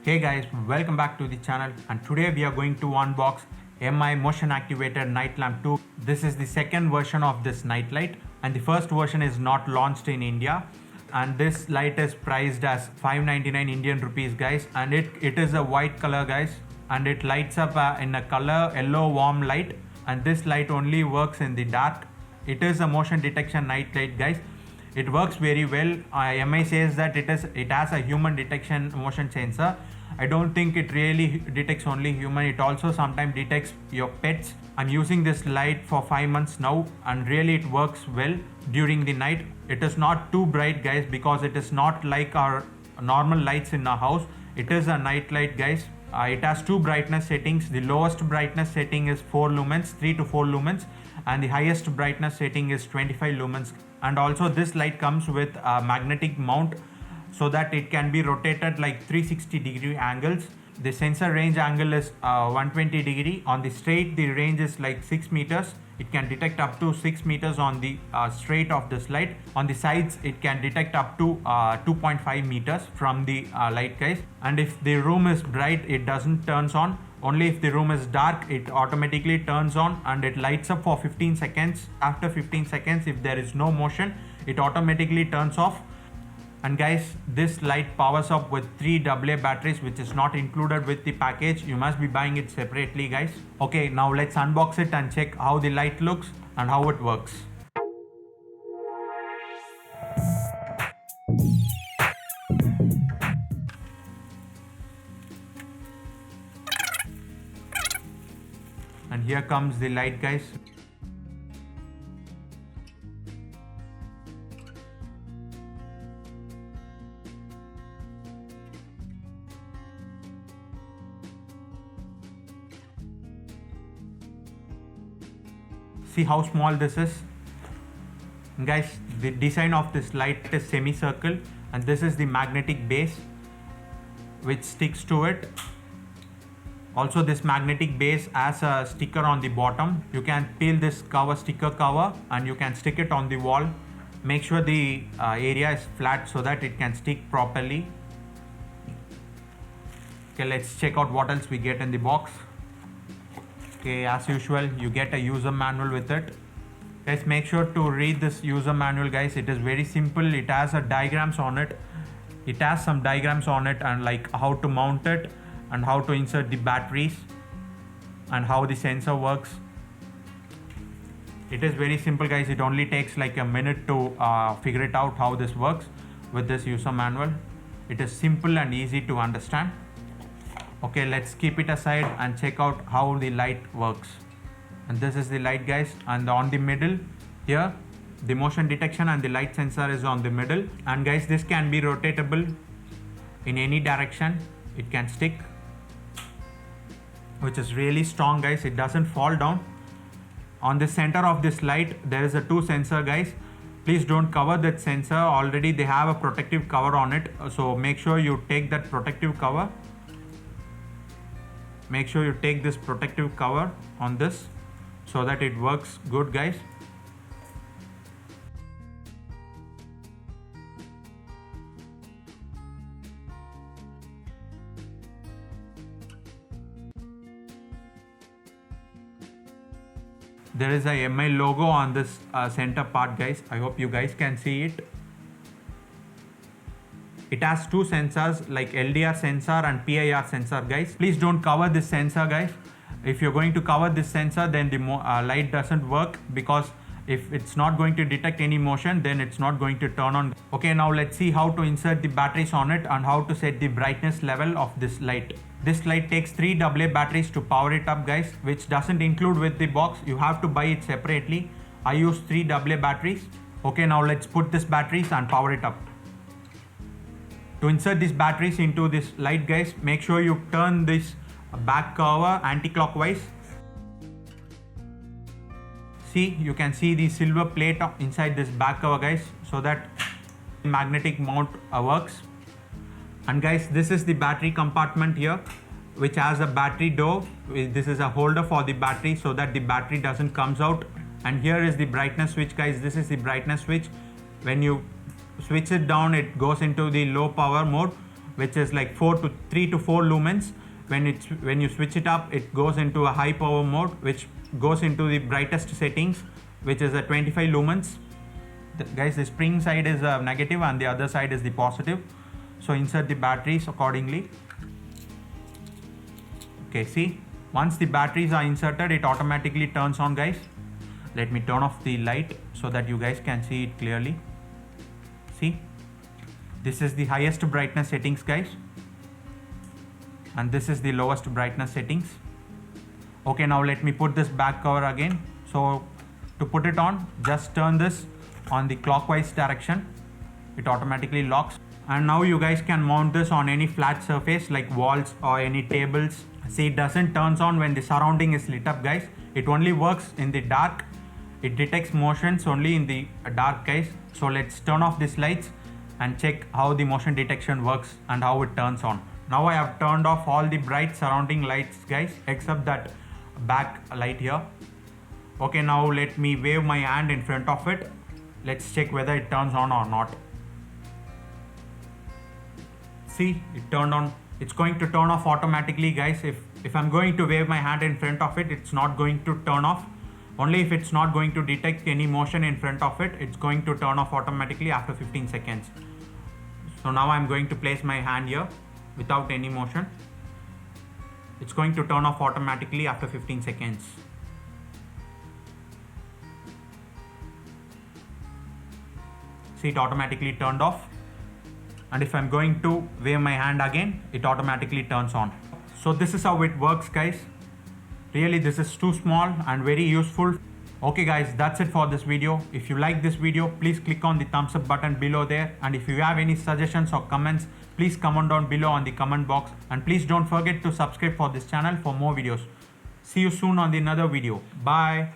Hey guys, welcome back to the channel, and today we are going to unbox MI motion activated night lamp 2. This is the second version of this night light, and the first version is not launched in India, and this light is priced as 599 Indian rupees guys, and it is a white color guys, and it lights up in a color yellow warm light, and this light only works in the dark. It is a motion detection night light guys. It works very well. MI says that it has a human detection motion sensor. I don't think it really detects only human. It also sometimes detects your pets. I'm using this light for 5 months now, and really it works well during the night. It is not too bright guys, because it is not like our normal lights in our house. It is a night light guys. It has two brightness settings. The lowest brightness setting is 4 lumens, 3 to 4 lumens, and the highest brightness setting is 25 lumens. And also this light comes with a magnetic mount, so that it can be rotated like 360-degree angles. The sensor range angle is 120 degree. On the straight, the range is like 6 meters. It can detect up to 6 meters on the straight of this light. On the sides, it can detect up to 2.5 meters from the light guys. And if the room is bright, it doesn't turns on. Only if the room is dark, it automatically turns on, and it lights up for 15 seconds. After 15 seconds, if there is no motion, it automatically turns off. And guys, this light powers up with 3 AA batteries, which is not included with the package. You must be buying it separately guys. Okay, now let's unbox it and check how the light looks and how it works. And here comes the light guys. See how small this is guys. The design of this light is semicircle, and this is the magnetic base which sticks to it. Also, this magnetic base has a sticker on the bottom. You can peel this sticker cover, and you can stick it on the wall. Make sure the area is flat so that it can stick properly. Okay, let's check out what else we get in the box. Okay, as usual, you get a user manual with it. Guys, make sure to read this user manual guys. It is very simple. It has diagrams on it. It has some diagrams on it, and like how to mount it, and how to insert the batteries, and how the sensor works. It is very simple guys. It only takes like a minute to figure it out how this works with this user manual. It is simple and easy to understand. Okay, let's keep it aside and check out how the light works. And this is the light guys, and on the middle here, the motion detection and the light sensor is on the middle. And guys, this can be rotatable in any direction. It can stick, which is really strong guys. It doesn't fall down. On the center of this light, there is a 2 sensor guys. Please don't cover that sensor. Already they have a protective cover on it, so make sure you take that protective cover. Make sure you take this protective cover on this so that it works good guys. There is a MI logo on this center part guys. I hope you guys can see it. It has 2 sensors, like LDR sensor and PIR sensor guys. Please don't cover this sensor guys. If you're going to cover this sensor, then the light doesn't work, because if it's not going to detect any motion, then it's not going to turn on. Okay, now let's see how to insert the batteries on it and how to set the brightness level of this light. This light takes 3 AA batteries to power it up guys, which doesn't include with the box. You have to buy it separately. I use 3 AA batteries. Okay, now let's put this batteries and power it up. To insert these batteries into this light guys, make sure you turn this back cover anti-clockwise. See, you can see the silver plate inside this back cover guys, so that the magnetic mount works. And guys, this is the battery compartment here, which has a battery door. This is a holder for the battery so that the battery doesn't comes out. And here is the brightness switch guys. This is the brightness switch. When you switch it down, it goes into the low power mode. which is like 3 to 4 lumens. When you switch it up, it goes into a high power mode, which goes into the brightest settings, which is a 25 lumens. Guys, the spring side is a negative and the other side is the positive. So insert the batteries accordingly. Okay, see, once the batteries are inserted, it automatically turns on, guys. Let me turn off the light so that you guys can see it clearly. See, this is the highest brightness settings, guys, and this is the lowest brightness settings. Okay, now let me put this back cover again. So to put it on, just turn this on the clockwise direction. It automatically locks. And now you guys can mount this on any flat surface like walls or any tables. See, it doesn't turn on when the surrounding is lit up, guys. It only works in the dark. It detects motions only in the dark, guys. So let's turn off these lights and check how the motion detection works and how it turns on. Now I have turned off all the bright surrounding lights, guys, except that back light here. Okay, now let me wave my hand in front of it. Let's check whether it turns on or not. See, it turned on. It's going to turn off automatically, guys. If I'm going to wave my hand in front of it, it's not going to turn off. Only if it's not going to detect any motion in front of it, it's going to turn off automatically after 15 seconds. So now I'm going to place my hand here without any motion. It's going to turn off automatically after 15 seconds. See, it automatically turned off. And if I'm going to wave my hand again, it automatically turns on. So this is how it works, guys. Really, this is too small and very useful. Okay guys, that's it for this video. If you like this video, please click on the thumbs up button below there. And if you have any suggestions or comments, please comment down below on the comment box. And please don't forget to subscribe for this channel for more videos. See you soon on another video. Bye.